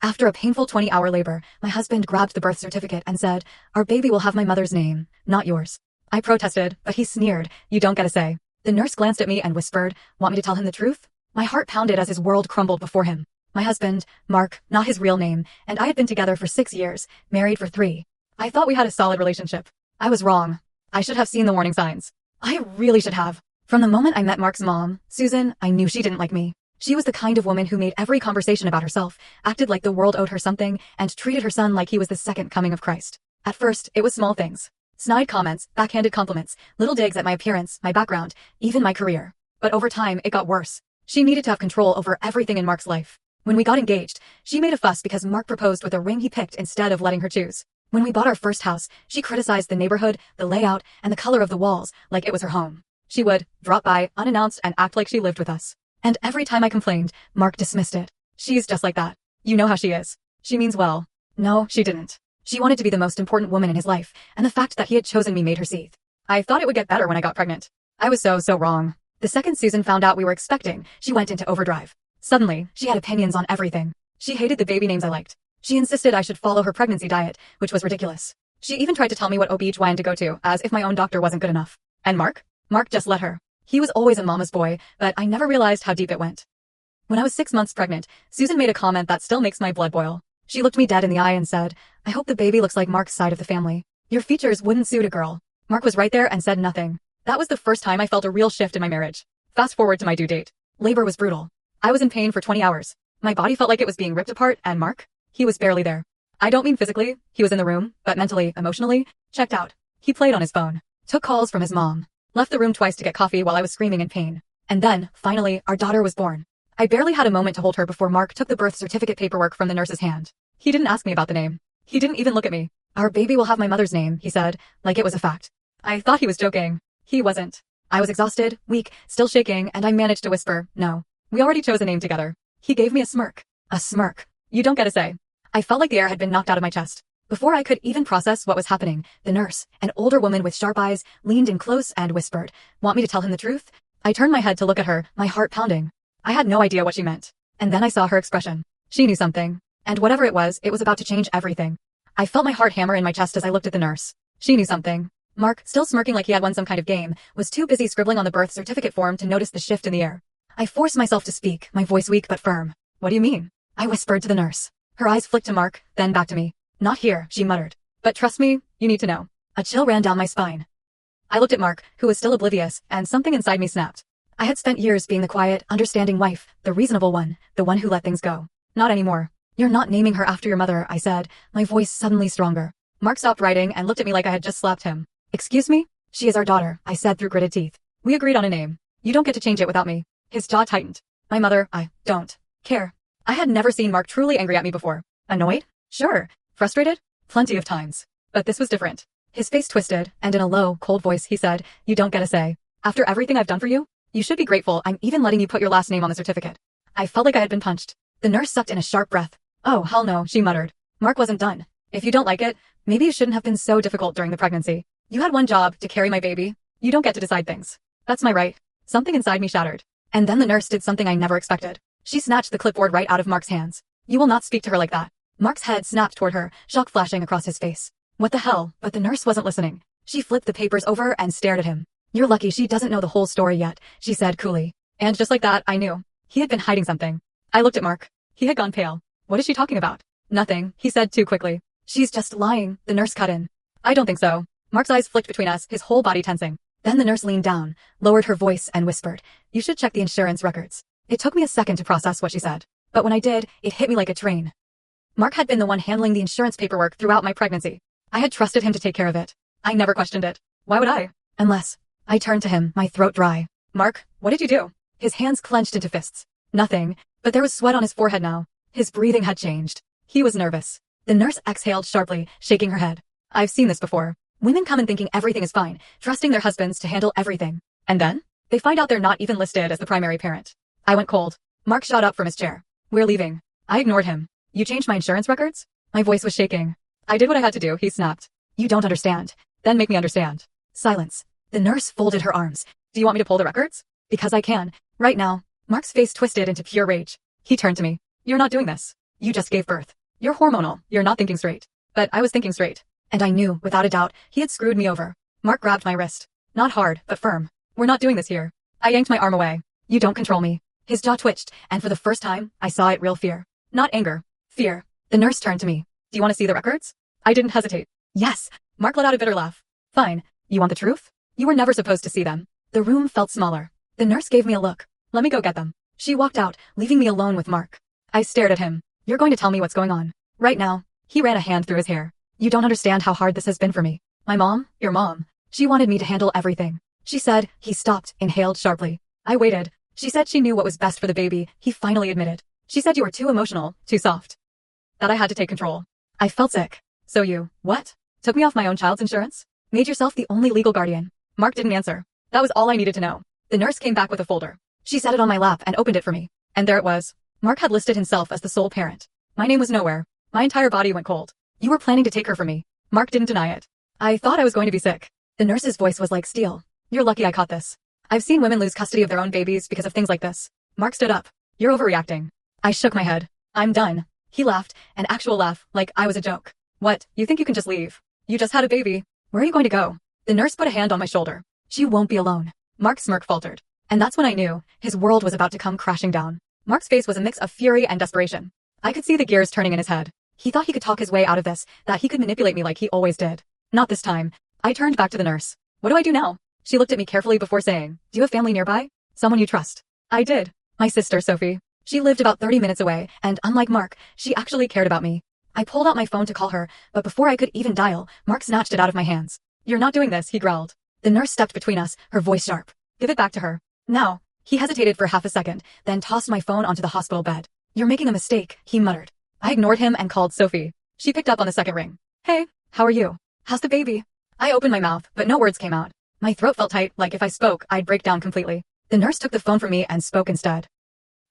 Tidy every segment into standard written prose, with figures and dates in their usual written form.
After a painful 20-hour labor, my husband grabbed the birth certificate and said, "Our baby will have my mother's name, not yours." I protested, but he sneered, "You don't get a say." The nurse glanced at me and whispered, "Want me to tell him the truth?" My heart pounded as his world crumbled before him. My husband, Mark, not his real name, and I had been together for 6 years, married for 3. I thought we had a solid relationship. I was wrong. I should have seen the warning signs. I really should have. From the moment I met Mark's mom, Susan, I knew she didn't like me. She was the kind of woman who made every conversation about herself, acted like the world owed her something, and treated her son like he was the second coming of Christ. At first, it was small things. Snide comments, backhanded compliments, little digs at my appearance, my background, even my career. But over time, it got worse. She needed to have control over everything in Mark's life. When we got engaged, she made a fuss because Mark proposed with a ring he picked instead of letting her choose. When we bought our first house, she criticized the neighborhood, the layout, and the color of the walls like it was her home. She would drop by unannounced and act like she lived with us. And every time I complained, Mark dismissed it. "She's just like that. You know how she is. She means well." No, she didn't. She wanted to be the most important woman in his life, and the fact that he had chosen me made her seethe. I thought it would get better when I got pregnant. I was so wrong. The second Susan found out we were expecting, she went into overdrive. Suddenly, she had opinions on everything. She hated the baby names I liked. She insisted I should follow her pregnancy diet, which was ridiculous. She even tried to tell me what OB-GYN to go to, as if my own doctor wasn't good enough. And Mark? Mark just let her. He was always a mama's boy, but I never realized how deep it went. When I was 6 months pregnant, Susan made a comment that still makes my blood boil. She looked me dead in the eye and said, "I hope the baby looks like Mark's side of the family. Your features wouldn't suit a girl." Mark was right there and said nothing. That was the first time I felt a real shift in my marriage. Fast forward to my due date. Labor was brutal. I was in pain for 20 hours. My body felt like it was being ripped apart, and Mark? He was barely there. I don't mean physically, he was in the room, but mentally, emotionally, checked out. He played on his phone, took calls from his mom, left the room twice to get coffee while I was screaming in pain. And then, finally, our daughter was born. I barely had a moment to hold her before Mark took the birth certificate paperwork from the nurse's hand. He didn't ask me about the name. He didn't even look at me. "Our baby will have my mother's name," he said, like it was a fact. I thought he was joking. He wasn't. I was exhausted, weak, still shaking, and I managed to whisper, "No. We already chose a name together." He gave me a smirk. A smirk. You don't get a say. I felt like the air had been knocked out of my chest. Before I could even process what was happening, the nurse, an older woman with sharp eyes, leaned in close and whispered, "Want me to tell him the truth?" I turned my head to look at her, my heart pounding. I had no idea what she meant. And then I saw her expression. She knew something. And whatever it was about to change everything. I felt my heart hammer in my chest as I looked at the nurse. She knew something. Mark, still smirking like he had won some kind of game, was too busy scribbling on the birth certificate form to notice the shift in the air. I forced myself to speak, my voice weak but firm. "What do you mean?" I whispered to the nurse. Her eyes flicked to Mark, then back to me. "Not here," she muttered. "But trust me, you need to know." A chill ran down my spine. I looked at Mark, who was still oblivious, and something inside me snapped. I had spent years being the quiet, understanding wife, the reasonable one, the one who let things go. Not anymore. "You're not naming her after your mother," I said, my voice suddenly stronger. Mark stopped writing and looked at me like I had just slapped him. "Excuse me?" "She is our daughter," I said through gritted teeth. "We agreed on a name. You don't get to change it without me." His jaw tightened. "My mother, I don't care." I had never seen Mark truly angry at me before. Annoyed? Sure. Frustrated? Plenty of times. But this was different. His face twisted, and in a low, cold voice he said, "You don't get a say. After everything I've done for you, you should be grateful I'm even letting you put your last name on the certificate." I felt like I had been punched. The nurse sucked in a sharp breath. "Oh, hell no," she muttered. "Mark wasn't done. If you don't like it, maybe you shouldn't have been so difficult during the pregnancy. You had one job, to carry my baby. You don't get to decide things. That's my right." Something inside me shattered. And then the nurse did something I never expected. She snatched the clipboard right out of Mark's hands. "You will not speak to her like that." Mark's head snapped toward her, shock flashing across his face. What the hell? But the nurse wasn't listening. She flipped the papers over and stared at him. "You're lucky she doesn't know the whole story yet," she said coolly. And just like that, I knew. He had been hiding something. I looked at Mark. He had gone pale. "What is she talking about?" "Nothing," he said too quickly. "She's just lying," the nurse cut in. "I don't think so." Mark's eyes flicked between us, his whole body tensing. Then the nurse leaned down, lowered her voice and whispered, "You should check the insurance records." It took me a second to process what she said. But when I did, it hit me like a train. Mark had been the one handling the insurance paperwork throughout my pregnancy. I had trusted him to take care of it. I never questioned it. Why would I? Unless. I turned to him, my throat dry. "Mark, what did you do?" His hands clenched into fists. "Nothing." But there was sweat on his forehead now. His breathing had changed. He was nervous. The nurse exhaled sharply, shaking her head. "I've seen this before. Women come in thinking everything is fine, trusting their husbands to handle everything. And then? They find out they're not even listed as the primary parent." I went cold. Mark shot up from his chair. "We're leaving." I ignored him. "You changed my insurance records?" My voice was shaking. "I did what I had to do," he snapped. "You don't understand." "Then make me understand." Silence. The nurse folded her arms. "Do you want me to pull the records?" "Because I can. Right now." Mark's face twisted into pure rage. He turned to me. "You're not doing this." You just gave birth. You're hormonal. You're not thinking straight. But I was thinking straight. And I knew, without a doubt, he had screwed me over. Mark grabbed my wrist. Not hard, but firm. We're not doing this here. I yanked my arm away. You don't control me. His jaw twitched, and for the first time, I saw it real fear. Not anger. Fear. The nurse turned to me. Do you want to see the records? I didn't hesitate. Yes. Mark let out a bitter laugh. Fine. You want the truth? You were never supposed to see them. The room felt smaller. The nurse gave me a look. Let me go get them. She walked out, leaving me alone with Mark. I stared at him. You're going to tell me what's going on. Right now. He ran a hand through his hair. You don't understand how hard this has been for me. My mom, your mom. She wanted me to handle everything. She said. He stopped, inhaled sharply. I waited. She said she knew what was best for the baby. He finally admitted. She said you were too emotional, too soft. That I had to take control. I felt sick. So you, what? Took me off my own child's insurance? Made yourself the only legal guardian? Mark didn't answer. That was all I needed to know. The nurse came back with a folder. She set it on my lap and opened it for me. And there it was. Mark had listed himself as the sole parent. My name was nowhere. My entire body went cold. You were planning to take her from me. Mark didn't deny it. I thought I was going to be sick. The nurse's voice was like steel. You're lucky I caught this. I've seen women lose custody of their own babies because of things like this. Mark stood up. You're overreacting. I shook my head. I'm done. He laughed, an actual laugh, like I was a joke. What, you think you can just leave? You just had a baby. Where are you going to go? The nurse put a hand on my shoulder. She won't be alone. Mark's smirk faltered. And that's when I knew his world was about to come crashing down. Mark's face was a mix of fury and desperation. I could see the gears turning in his head. He thought he could talk his way out of this, that he could manipulate me like he always did. Not this time. I turned back to the nurse. What do I do now? She looked at me carefully before saying, do you have family nearby? Someone you trust? I did. My sister, Sophie. She lived about 30 minutes away, and unlike Mark, she actually cared about me. I pulled out my phone to call her, but before I could even dial, Mark snatched it out of my hands. You're not doing this, he growled. The nurse stepped between us, her voice sharp. Give it back to her. Now. He hesitated for half a second, then tossed my phone onto the hospital bed. You're making a mistake, he muttered. I ignored him and called Sophie. She picked up on the second ring. Hey, how are you? How's the baby? I opened my mouth, but no words came out. My throat felt tight, like if I spoke, I'd break down completely. The nurse took the phone from me and spoke instead.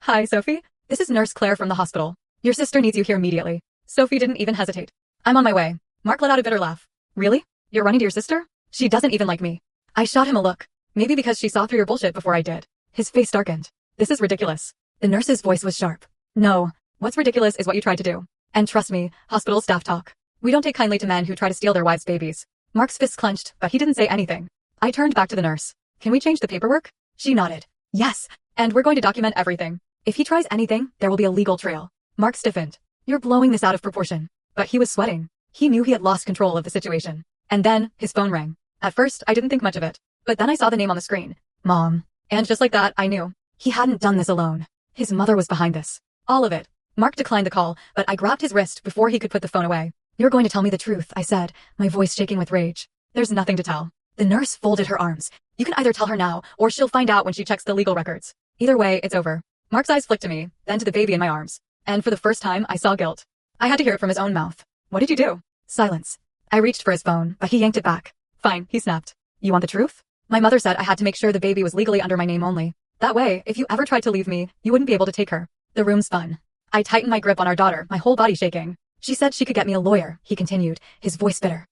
Hi, Sophie. This is Nurse Claire from the hospital. Your sister needs you here immediately. Sophie didn't even hesitate. I'm on my way. Mark let out a bitter laugh. Really? You're running to your sister? She doesn't even like me. I shot him a look. Maybe because she saw through your bullshit before I did. His face darkened. This is ridiculous. The nurse's voice was sharp. No. What's ridiculous is what you tried to do. And trust me, hospital staff talk. We don't take kindly to men who try to steal their wives' babies. Mark's fists clenched, but he didn't say anything. I turned back to the nurse. Can we change the paperwork? She nodded. Yes. And we're going to document everything. If he tries anything, there will be a legal trail. Mark stiffened. You're blowing this out of proportion. But he was sweating. He knew he had lost control of the situation. And then, his phone rang. At first, I didn't think much of it. But then I saw the name on the screen. Mom. And just like that, I knew. He hadn't done this alone. His mother was behind this. All of it. Mark declined the call, but I grabbed his wrist before he could put the phone away. You're going to tell me the truth, I said, my voice shaking with rage. There's nothing to tell. The nurse folded her arms. You can either tell her now, or she'll find out when she checks the legal records. Either way, it's over. Mark's eyes flicked to me, then to the baby in my arms. And for the first time, I saw guilt. I had to hear it from his own mouth. What did you do? Silence. I reached for his phone, but he yanked it back. Fine, he snapped. You want the truth? My mother said I had to make sure the baby was legally under my name only. That way, if you ever tried to leave me, you wouldn't be able to take her. The room spun. I tightened my grip on our daughter, my whole body shaking. She said she could get me a lawyer, he continued, his voice bitter.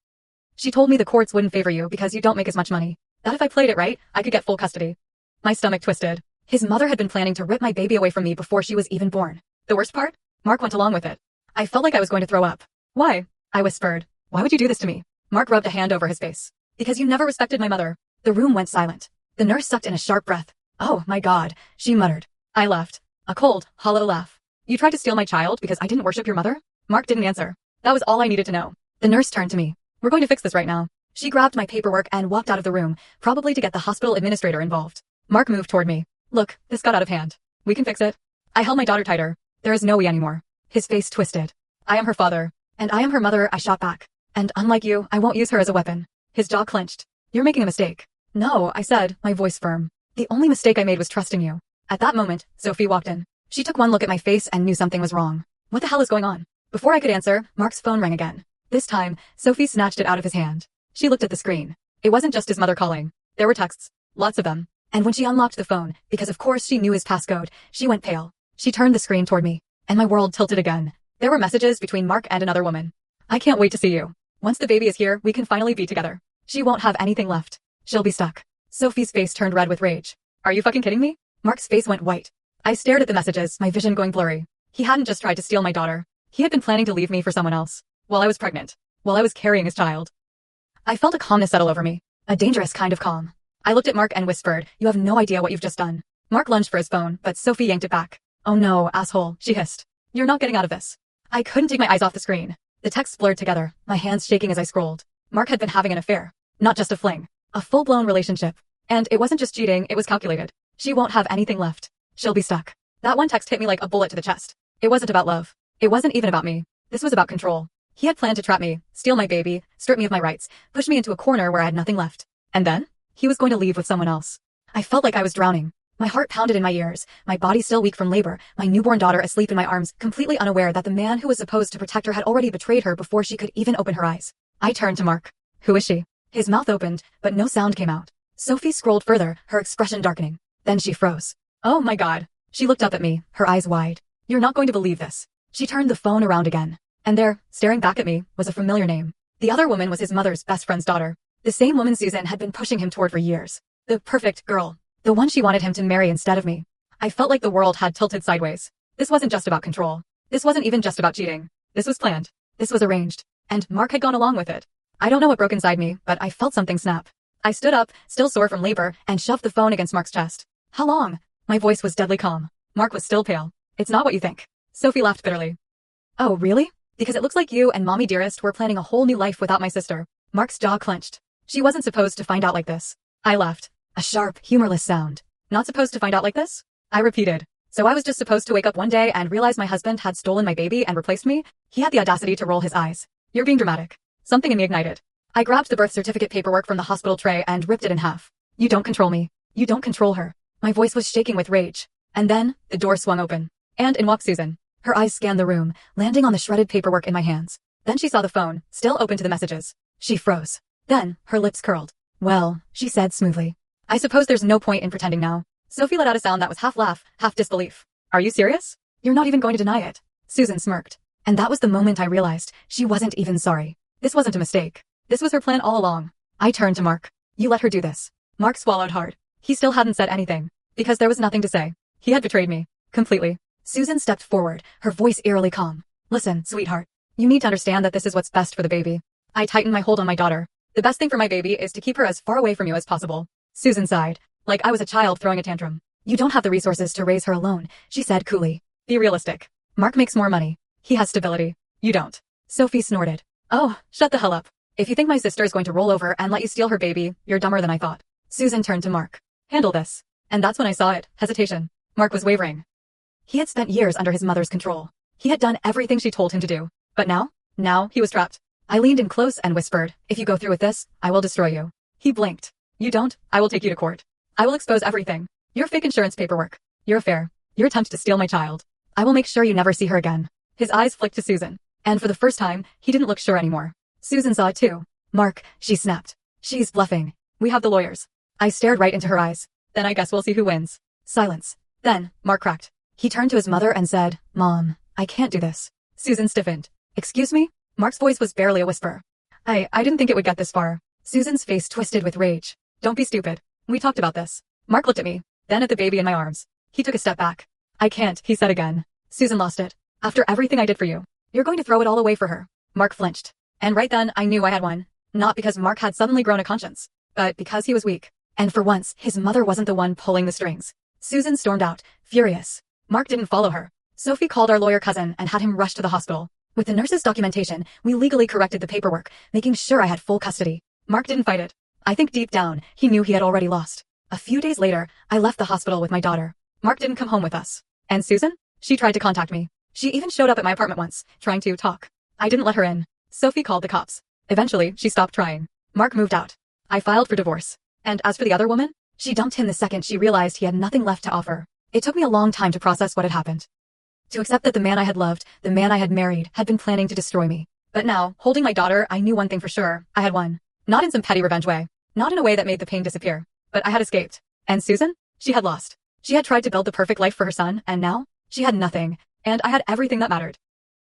She told me the courts wouldn't favor you because you don't make as much money. That if I played it right, I could get full custody. My stomach twisted. His mother had been planning to rip my baby away from me before she was even born. The worst part? Mark went along with it. I felt like I was going to throw up. Why? I whispered. Why would you do this to me? Mark rubbed a hand over his face. Because you never respected my mother. The room went silent. The nurse sucked in a sharp breath. Oh, my God, she muttered. I laughed. A cold, hollow laugh. You tried to steal my child because I didn't worship your mother? Mark didn't answer. That was all I needed to know. The nurse turned to me. We're going to fix this right now. She grabbed my paperwork and walked out of the room, probably to get the hospital administrator involved. Mark moved toward me. Look, this got out of hand. We can fix it. I held my daughter tighter. There is no we anymore. His face twisted. I am her father. And I am her mother, I shot back. And unlike you, I won't use her as a weapon. His jaw clenched. You're making a mistake. No, I said, my voice firm. The only mistake I made was trusting you. At that moment, Sophie walked in. She took one look at my face and knew something was wrong. What the hell is going on? Before I could answer, Mark's phone rang again. This time, Sophie snatched it out of his hand. She looked at the screen. It wasn't just his mother calling. There were texts. Lots of them. And when she unlocked the phone, because of course she knew his passcode, she went pale. She turned the screen toward me. And my world tilted again. There were messages between Mark and another woman. I can't wait to see you. Once the baby is here, we can finally be together. She won't have anything left. She'll be stuck. Sophie's face turned red with rage. Are you fucking kidding me? Mark's face went white. I stared at the messages, my vision going blurry. He hadn't just tried to steal my daughter. He had been planning to leave me for someone else. While I was pregnant. While I was carrying his child. I felt a calmness settle over me. A dangerous kind of calm. I looked at Mark and whispered, "You have no idea what you've just done." Mark lunged for his phone, but Sophie yanked it back. "Oh no, asshole," she hissed. "You're not getting out of this." I couldn't take my eyes off the screen. The texts blurred together, my hands shaking as I scrolled. Mark had been having an affair. Not just a fling. A full-blown relationship. And it wasn't just cheating, it was calculated. She won't have anything left. She'll be stuck. That one text hit me like a bullet to the chest. It wasn't about love. It wasn't even about me. This was about control. He had planned to trap me, steal my baby, strip me of my rights, push me into a corner where I had nothing left. And then? He was going to leave with someone else. I felt like I was drowning. My heart pounded in my ears, my body still weak from labor, my newborn daughter asleep in my arms, completely unaware that the man who was supposed to protect her had already betrayed her before she could even open her eyes. I turned to Mark. "Who is she?" His mouth opened, but no sound came out. Sophie scrolled further, her expression darkening. Then she froze. "Oh my God." She looked up at me, her eyes wide. "You're not going to believe this." She turned the phone around again. And there, staring back at me, was a familiar name. The other woman was his mother's best friend's daughter. The same woman Susan had been pushing him toward for years. The perfect girl. The one she wanted him to marry instead of me. I felt like the world had tilted sideways. This wasn't just about control. This wasn't even just about cheating. This was planned. This was arranged. And Mark had gone along with it. I don't know what broke inside me, but I felt something snap. I stood up, still sore from labor, and shoved the phone against Mark's chest. "How long?" My voice was deadly calm. Mark was still pale. "It's not what you think." Sophie laughed bitterly. "Oh, really? Because it looks like you and Mommy Dearest were planning a whole new life without my sister." Mark's jaw clenched. "She wasn't supposed to find out like this." I laughed. A sharp, humorless sound. "Not supposed to find out like this?" I repeated. "So I was just supposed to wake up one day and realize my husband had stolen my baby and replaced me?" He had the audacity to roll his eyes. "You're being dramatic." Something in me ignited. I grabbed the birth certificate paperwork from the hospital tray and ripped it in half. "You don't control me. You don't control her." My voice was shaking with rage. And then, the door swung open. And in walked Susan. Her eyes scanned the room, landing on the shredded paperwork in my hands. Then she saw the phone, still open to the messages. She froze. Then, her lips curled. "Well," she said smoothly. "I suppose there's no point in pretending now." Sophie let out a sound that was half laugh, half disbelief. "Are you serious? You're not even going to deny it." Susan smirked. And that was the moment I realized she wasn't even sorry. This wasn't a mistake. This was her plan all along. I turned to Mark. "You let her do this." Mark swallowed hard. He still hadn't said anything. Because there was nothing to say. He had betrayed me. Completely. Susan stepped forward, her voice eerily calm. "Listen, sweetheart. You need to understand that this is what's best for the baby." I tightened my hold on my daughter. "The best thing for my baby is to keep her as far away from you as possible." Susan sighed. Like I was a child throwing a tantrum. "You don't have the resources to raise her alone," she said coolly. "Be realistic. Mark makes more money. He has stability. You don't." Sophie snorted. "Oh, shut the hell up. If you think my sister is going to roll over and let you steal her baby, you're dumber than I thought." Susan turned to Mark. "Handle this." And that's when I saw it, hesitation. Mark was wavering. He had spent years under his mother's control. He had done everything she told him to do. But now he was trapped. I leaned in close and whispered, "If you go through with this, I will destroy you." He blinked. "You don't, I will take you to court. I will expose everything. Your fake insurance paperwork. Your affair. Your attempt to steal my child. I will make sure you never see her again." His eyes flicked to Susan. And for the first time, he didn't look sure anymore. Susan saw it too. "Mark," she snapped. "She's bluffing. We have the lawyers." I stared right into her eyes. "Then I guess we'll see who wins." Silence. Then, Mark cracked. He turned to his mother and said, "Mom, I can't do this." Susan stiffened. "Excuse me?" Mark's voice was barely a whisper. I didn't think it would get this far." Susan's face twisted with rage. "Don't be stupid. We talked about this." Mark looked at me, then at the baby in my arms. He took a step back. "I can't," he said again. "Susan lost it. After everything I did for you. You're going to throw it all away for her." Mark flinched. And right then, I knew I had won. Not because Mark had suddenly grown a conscience, but because he was weak. And for once, his mother wasn't the one pulling the strings. Susan stormed out, furious. Mark didn't follow her. Sophie called our lawyer cousin and had him rushed to the hospital. With the nurse's documentation, we legally corrected the paperwork, making sure I had full custody. Mark didn't fight it. I think deep down, he knew he had already lost. A few days later, I left the hospital with my daughter. Mark didn't come home with us. And Susan? She tried to contact me. She even showed up at my apartment once, trying to talk. I didn't let her in. Sophie called the cops. Eventually, she stopped trying. Mark moved out. I filed for divorce. And as for the other woman, she dumped him the second she realized he had nothing left to offer. It took me a long time to process what had happened. To accept that the man I had loved, the man I had married, had been planning to destroy me. But now, holding my daughter, I knew one thing for sure. I had won. Not in some petty revenge way. Not in a way that made the pain disappear. But I had escaped. And Susan? She had lost. She had tried to build the perfect life for her son, and now? She had nothing. And I had everything that mattered.